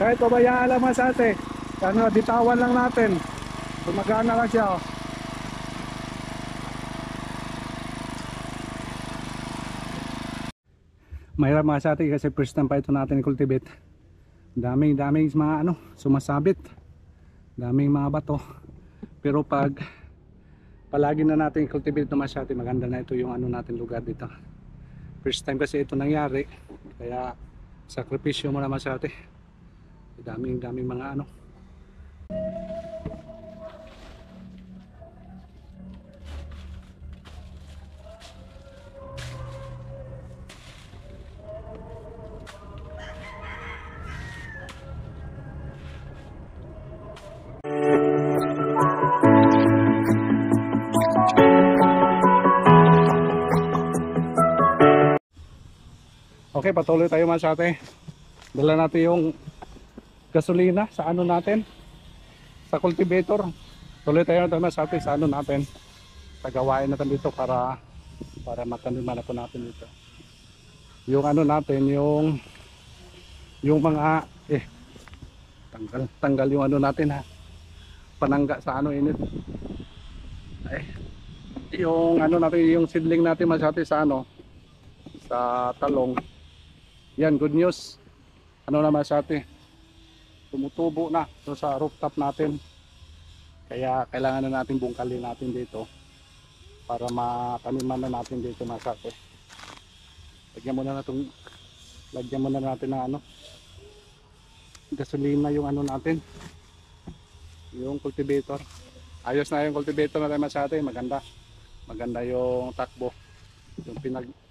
Kahit pabayaan lang mga sate. Ano, bitawan lang natin. Gumagana lang siya, oh. Mahirap mga sate kasi first time pa ito natin i-cultivate. Daming mga ano, sumasabit. Daming mga bato. Pero pag palagi na natin i-cultivate na mga sate, maganda na ito yung ano natin lugar dito. First time kasi ito nangyari. Kaya sakripisyo mo naman sa ate. Daming mga ano. Okay, patuloy tayo mga ate. Dala natin yung gasolina sa ano natin, sa cultivator. Tuloy tayo mga ate sa ano natin, sa gawain natin dito para mataniman na po natin dito. Yung ano natin, yung mga tanggal yung ano natin ha. Panangga sa ano init. Ay, yung ano natin, yung seedling natin mga ate sa ano, sa talong. Yan, good news. Ano naman sa ate, tumutubo na so sa rooftop natin. Kaya kailangan na natin bungkalin natin dito para mataniman na natin dito mga ate. Lagyan muna natin ng ano, gasolina yung ano natin, yung cultivator. Ayos na yung cultivator natin mga ate. Maganda yung takbo.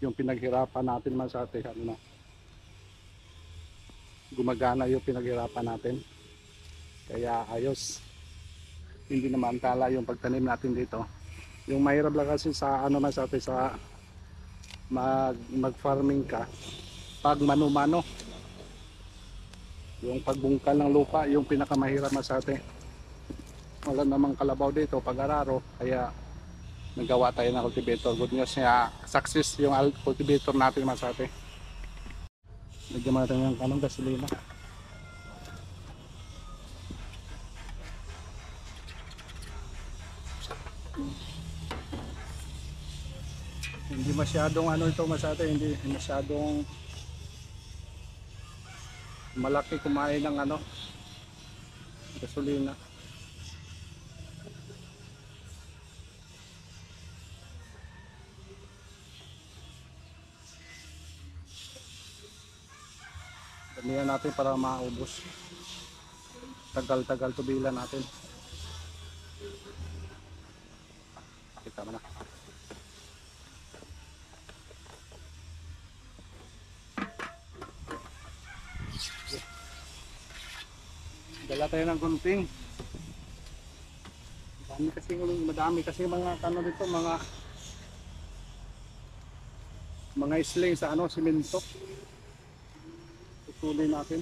Yung pinaghirapan natin mga ate, ano na, gumagana yung pinaghirapan natin. Kaya ayos. Hindi naman tala yung pagtanim natin dito. Yung mahirap lang kasi sa ano mas ate, sa mag farming ka pag mano-mano. Yung pagbungkal ng lupa yung pinakamahirap mas ate. Wala namang kalabaw dito pag araro. Kaya nagawa tayo ng cultivator. Good news niya, success yung cultivator natin mas ate. Lagyan natin yung kanong gasolina. Hindi masyadong ano ito masate, hindi masyadong malaki kumain ng ano, gasolina. Damihan natin para maubos. Tagal-tagal tubilan natin. Kita mo na. Dala tayo ng gunting. Madami kasi mga ano dito, mga sling sa ano, simento. Tutuloy natin.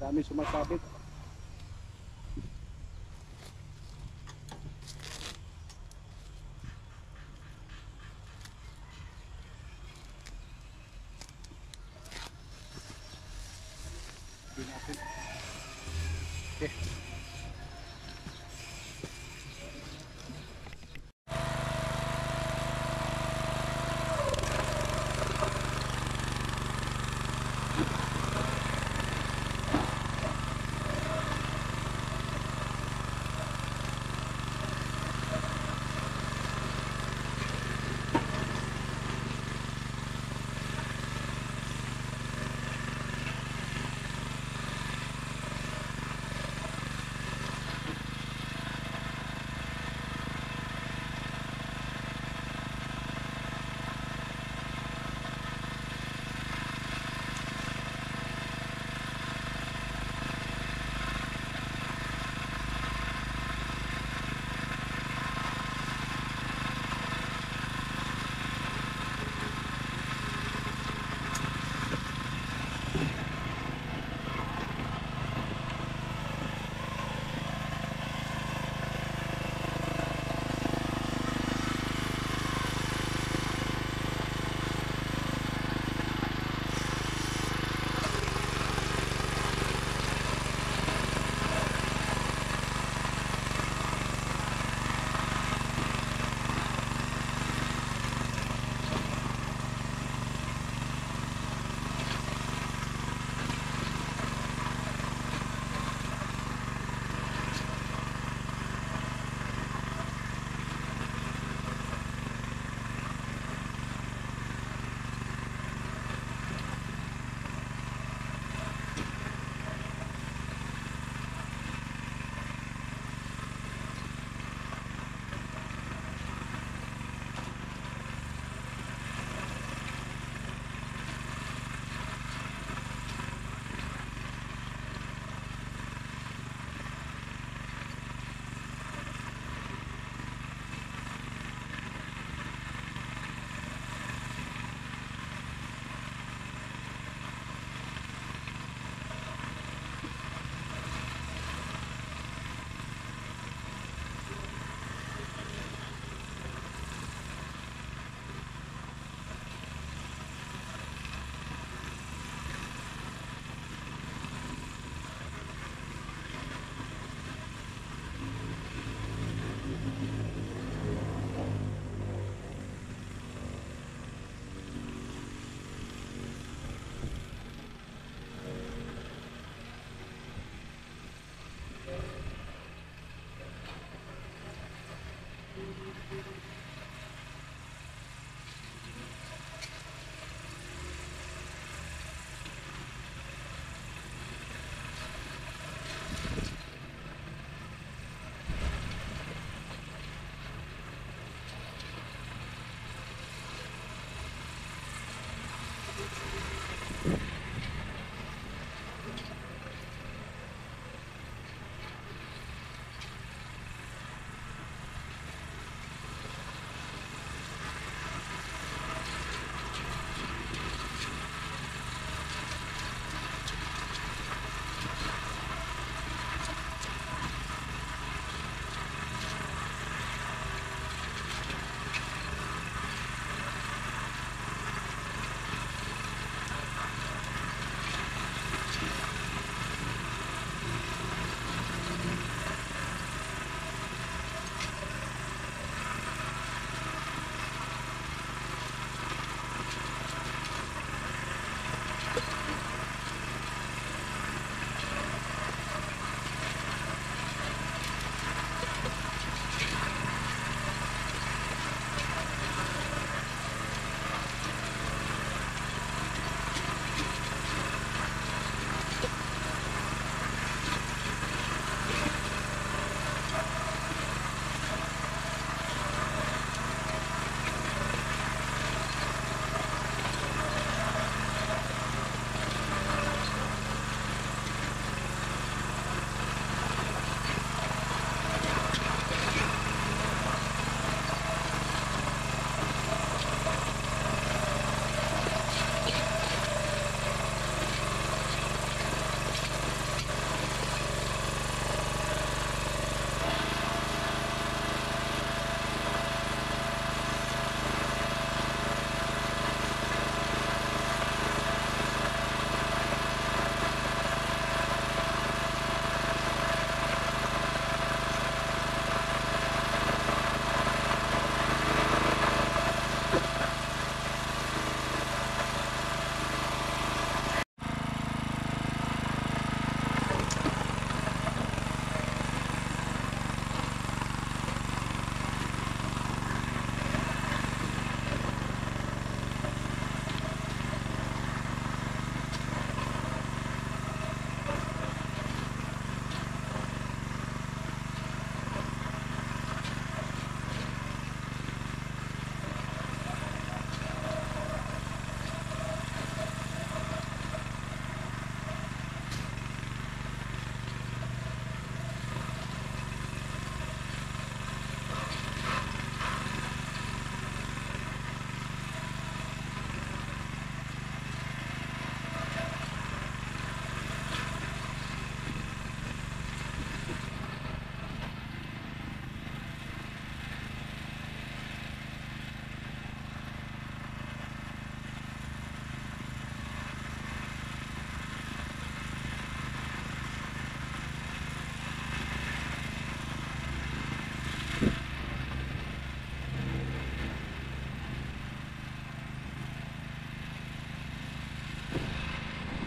Dami sumasabit. Okay.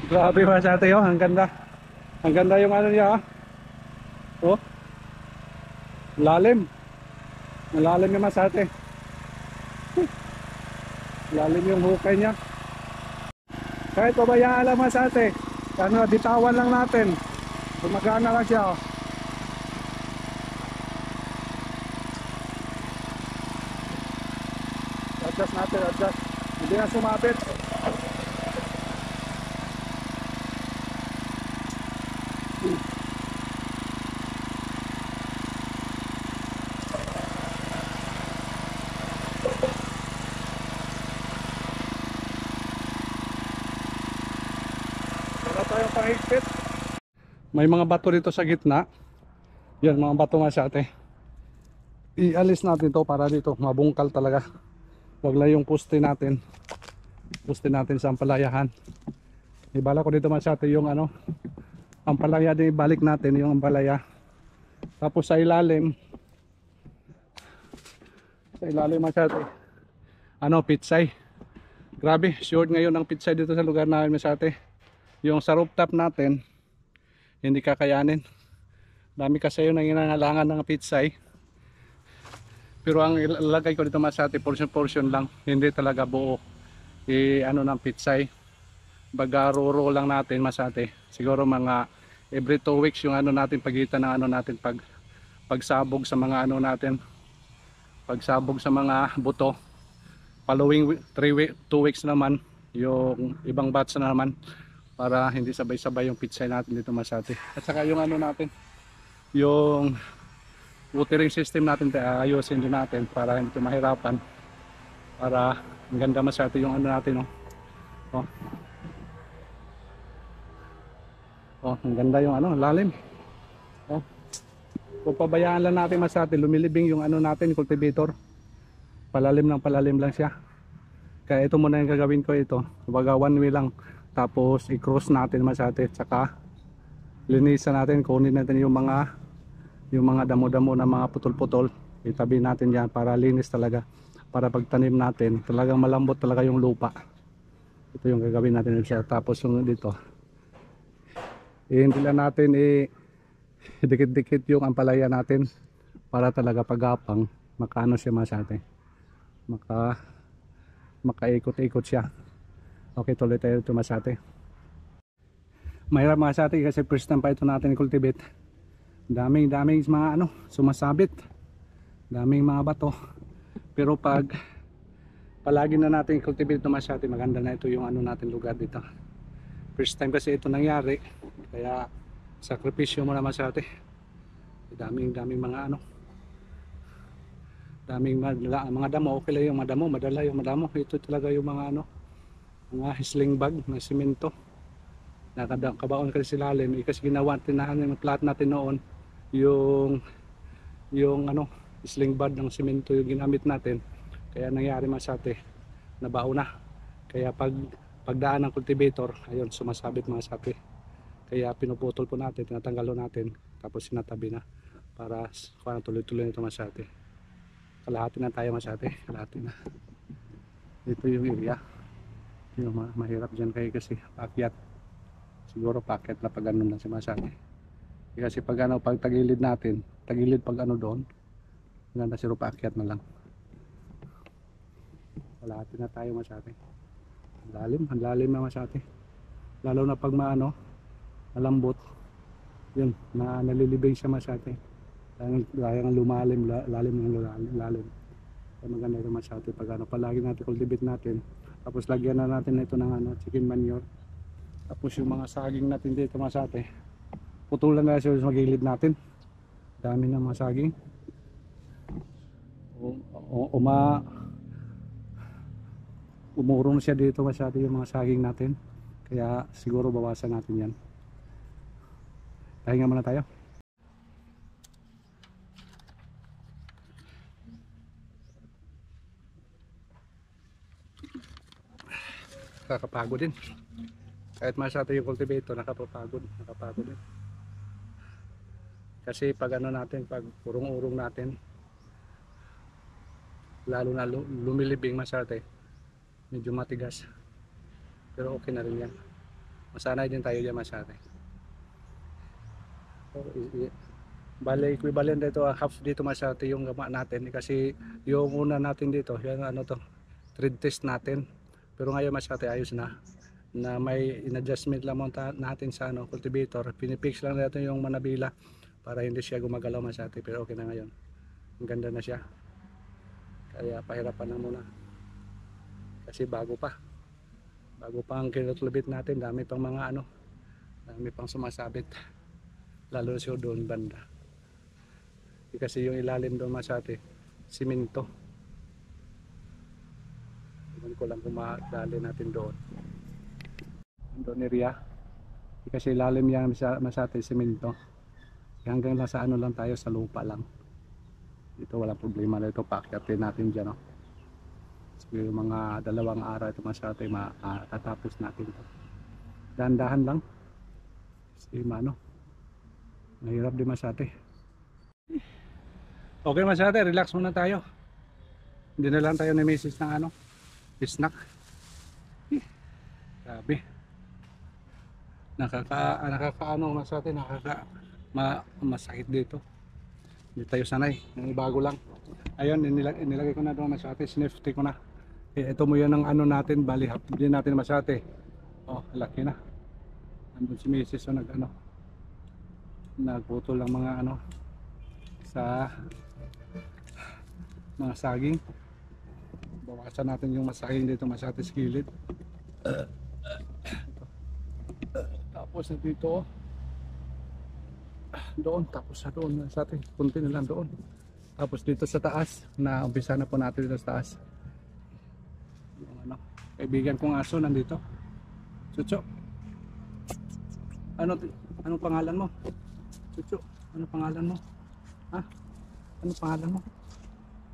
Grabe mga ate, oh, ang ganda. Ang ganda yung ano niya, ah. Oh, lalim. Malalim naman sa ate. Lalim yung hukay niya. Kahit pabayaan lang mga sa ate. Ano, bitawan lang natin. Gumagana lang siya, oh. Adjust natin, adjust. Hindi na sumabit. Wala tayong pahigpit. May mga bato dito sa gitna. Yan, mga bato nga sa ate. Ialis natin to para dito mabungkal talaga. Wag lang yung poste natin. Poste natin sa ampalayahan. Ibala ko dito masyate yung ano, ampalaya din, ibalik natin yung ampalaya. Tapos sa ilalim masyate, ano, pitsay. Grabe, short ngayon ang pitsay dito sa lugar namin masyate. Yung sa rooftop natin, hindi kakayanin. Dami kasi yun ang inangalangan ng pitsay. Pero ang ilalagay ko dito masyate, portion lang. Hindi talaga buo. Ano ng pitsay. Bagaruro lang natin masate. Siguro mga every 2 weeks yung ano natin, pagitan ng ano natin, pagsabog sa mga ano natin, pagsabog sa mga buto. Following 2 weeks naman yung ibang batch na naman para hindi sabay-sabay yung pitsay natin dito masate. At saka yung ano natin, yung watering system natin, ayusin din natin para hindi mahirapan, para ang ganda masate yung ano natin, oh. Oh, oh, ang ganda yung ano, lalim. Oh. Kung pabayaan lang natin masate, lumilibing yung ano natin, cultivator. Palalim lang siya. Kaya ito muna yung gagawin ko ito. Baga one way lang. Tapos i-cross natin masate. Tsaka linisan natin. Kunin natin yung mga damo-damo na mga putol-putol. Itabi natin yan para linis talaga. Para pagtanim natin, talagang malambot talaga yung lupa. Ito yung gagawin natin. Tapos yung dito, hindi lang natin dikit-dikit yung ampalaya natin. Para talaga pagapang, makaano siya masate. Makaikot-ikot siya. Okay, tuloy tayo ito masate. Mahirap masate kasi first time pa ito natin cultivate. Daming mga ano, sumasabit. Daming mga bato. Pero pag palagi na natin cultivate ito masate, maganda na ito yung ano natin lugar dito. First time kasi ito nangyari. Kaya sakripisyo mo na masate. Daming mga ano, daming mga damo. Okay lang yung mga damo, madala yung mga damo. Ito talaga yung mga ano, mga sling bag na simento, nakabaon kasi silalim. Kasi ginawa tinahan yung plat natin noon, yung ano, sling bag ng simento yung ginamit natin. Kaya nangyari masate, nabaon na. Kaya pagdaan ng cultivator, ayun, sumasabit mga sate. Kaya pinuputol po natin, tinatanggal natin, tapos sinatabi na para tuloy-tuloy nito masate. Kalahati na tayo masate, kalahati na. Ito yung area. Yung mahirap dyan kayo kasi paakyat. Siguro paakyat na pag ano na si masate. Kasi pag ano, pag tagilid natin, tagilid pag ano doon, ganda siguro paakyat na lang. Kalahati na tayo masate. Ang lalim na masate. Lalo na pag maano, malambot. Yun, nalilibing siya masate. Kaya lumalim, lalim. Kaya maganda ito masate pag ano, palagi natin cultivate natin. Tapos lagyan na natin ito ng ano, chicken manure. Tapos yung mga saging natin dito masate, putulan na siya sa magilid natin. Dami ng mga saging. Umurong siya dito masate yung mga saging natin. Kaya siguro bawasan natin yan. Pahinga muna tayo. Nakakapagod din. Kahit masate yung cultivator, nakapagod din. Kasi pag ano natin, pag urong-urong natin, lalo na lumilibing masate, medyo matigas. Pero okay na rin yan. Masanay din tayo dyan masate. So, bale equivalent dito, half dito masate yung gama natin. Kasi yung una natin dito, yan ano to, trade test natin. Pero ngayon masate ayos na may in-adjustment lang natin sa ano, cultivator. Pinipix lang natin yung manabila para hindi siya gumagalaw masate. Pero okay na ngayon. Ang ganda na siya. Kaya pahirapan na muna. Kasi bago pa ang kinutulbit natin, dami pang mga ano, dami pang sumasabit. Lalo siya doon banda. Kasi yung ilalim doon masate, simento. Ko lang kung madali natin doon area kasi lalim yan masate simento. Hanggang nasa ano lang tayo, sa lupa lang dito, wala problema na ito. Paakyatin natin dyan, no? So, yung mga 2 araw ito masate matatapos natin ito. Dahan-dahan lang kasi mahirap din masate. Okay masate, relax muna tayo. Hindi na lang tayo na message ng ano, snack. Grabe. Nakakaano masate, masakit dito. Hindi tayo sanay. Bago lang. Ayun, inilagay ko na doon masate, sinifty ko na. Ito mo yan ang ano natin, bali din natin masate. Oh, laki na. Nandun si Mrs. So nagputol lang mga ano sa mga saging. Bawasan natin yung masaging dito masate sa gilid. Tapos dito, doon, tapos sa doon sa atin, kunti na lang doon. Tapos dito sa taas, na umpisa na po natin dito sa taas. Yung ano, kaibigan kong aso nandito. Chucho. Anong pangalan mo? Chucho, anong pangalan mo? Ha? Anong pangalan mo?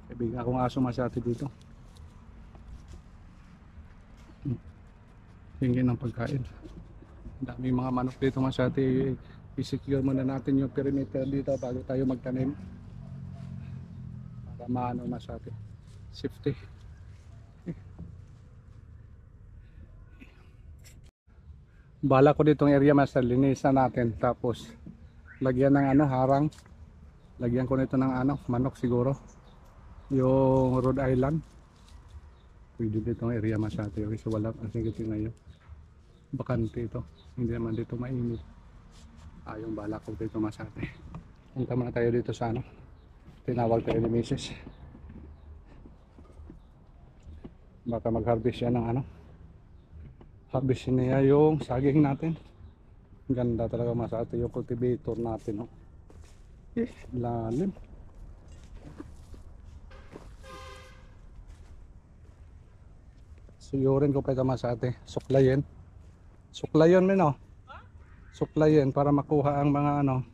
Kaibigan kong aso masyati dito. Hingi ng pagkain. Daming mga manok dito masyati. I-secure muna natin yung perimeter dito bago tayo magtanim. Para maano masyati. Safety. Bala ko ditong area master, linisan natin. Tapos lagyan ng ano, harang. Lagyan ko nito ng ano, manok siguro. Yung Rhode Island. Pwede ditong area masyati. Okay, so wala kasi ngayon. Bakante ito. Hindi naman dito mainit. Yung bala ko dito masate. Punta muna tayo dito sa ano. Tinawag tayo ni Mrs. Baka mag-harvest yan ng ano. Harvest niya yung saging natin. Ganda talaga masate yung cultivator natin. Oh. Lalim. Suyurin ko pa ito masate. Suklayin. Suklayin mo no. Suklayin para makuha ang mga ano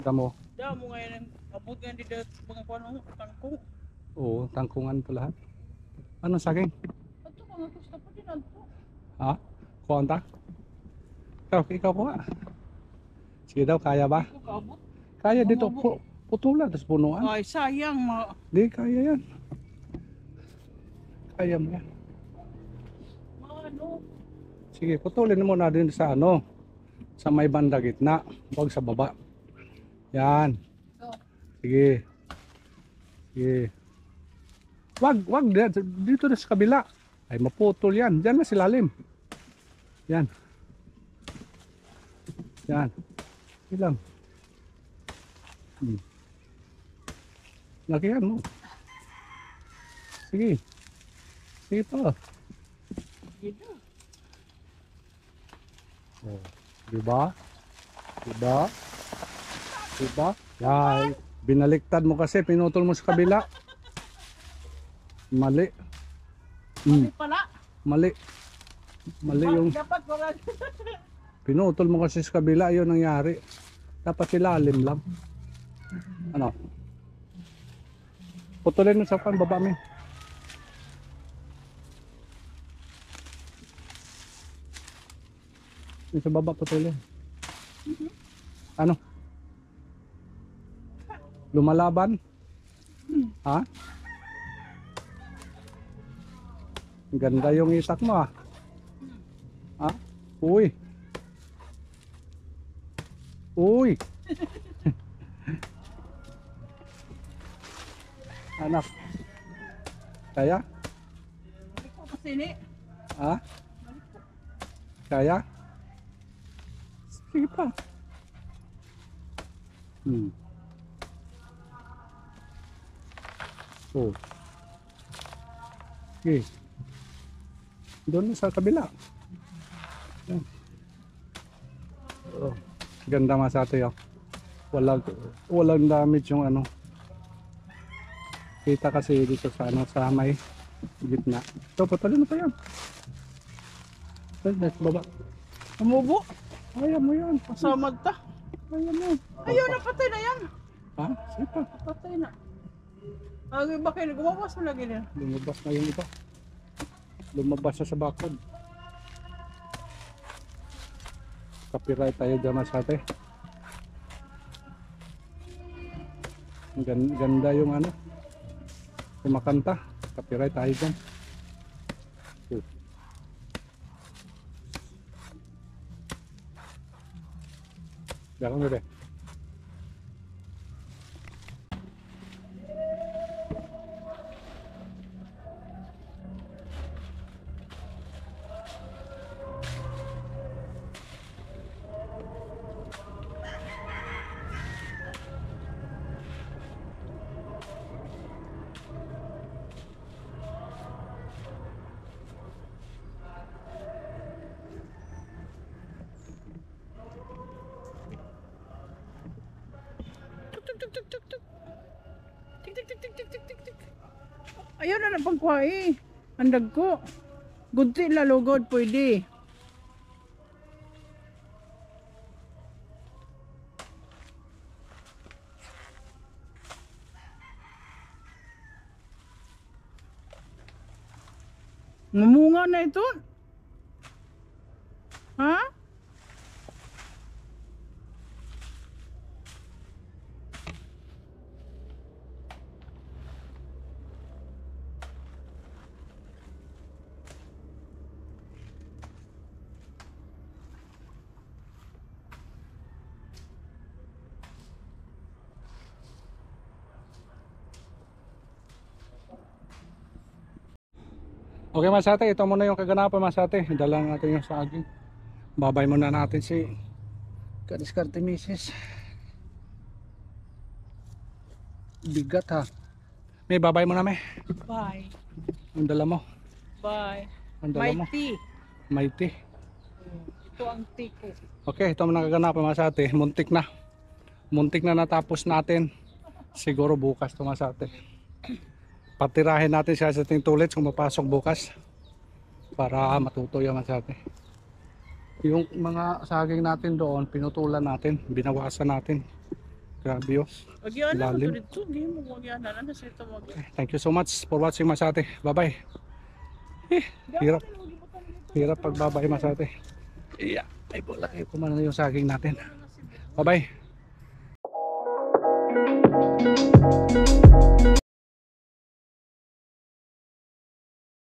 damo. Damo ngayon abot nga dito mga kuno tangkong. Oo, tangkungan po lahat. Ano saging? Ato ka nga gusto pa din ato. Ha? Kuwanta? Ikaw po ha? Sige daw, kaya ba? Ito kaabot. Kaya dito po, putulan, tapos punuan. Ay sayang Di, kaya yan. Kaya mo yan. ano. Sige, putulin mo na din sa ano. Sa may banda gitna, huwag sa baba. Yan. Sige. Sige. Wag dito na sa kabila. Ay maputol yan. Diyan na silalim. Yan. Yan. Ilang. Lakihan mo. Sige. Sige pa. Dito. Oh. Diba? Diba? Diba? Yan. Binaliktad mo kasi, pinutol mo sa kabila. Mali. Mali pala. Mali. Mali yung Dapat wala. pinutol mo kasi sa kabila, yun nangyari. Dapat ilalim lang. Ano? Putulin mo sa kan, baba mo. Yung sa baba putulin. Ano? Lumalaban? Ha? Ganda yung itak mo ah. Ha? Uy. Uy. Anak. Kaya? Hindi ko kasi ni. Ha? Kaya? Sige pa. Oh. Okay. Doon sa kabila. Yan. Oh. Ganda masate yun. Walang damage yung ano. Kita kasi dito sa ano, sa may gitna. So, patuloy na pa yan. Sa baba. Umubo. Kaya mo yan. Pasamad ta. Kaya mo. Ayaw na patay na yan. Ha? Sige pa. Patay na. Ay bakit gumawas mo lagi niya. Lumabas na yung iba. Lumabas na sa bakod. Copyright tayo dyan masate. Ganda yung ano. Kumakanta. Copyright tayo dyan. Gano'n bebe. tuk, tuk, tuk. Tik, tik, tik, tik, tik, tik, tik, tik. Ayaw na pagkuha eh. Andag ko. Gunti lalugod, pwede. Mamunga na ito. Ha? Okay Masate, ito muna yung kaganapan Masate. Dala natin yung saging. Babay muna natin si Kadiskarte Mrs. Bigat ha. May babay mo na may. Bye. Ang dala mo. Bye. Ang dala mo. Mighty. Mighty. Ito ang tea ko. Okay, ito muna kaganapan Masate. Muntik na. Muntik na natapos natin. Siguro bukas ito Masate. Patirahin natin siya sa ating tulits kung mapasok bukas para matuto yung Masate. Yung mga saging natin doon pinutulan natin, binawasan natin. Grabe yun. Agyan na Lalim. ito dito. Game mo agyan na. Ano sa ito mag... Thank you so much for watching Masate. Bye bye. Hirap. Hirap pagbabay Masate. Iya. Ay bulak. Ay kumana yung saging natin. Bye bye.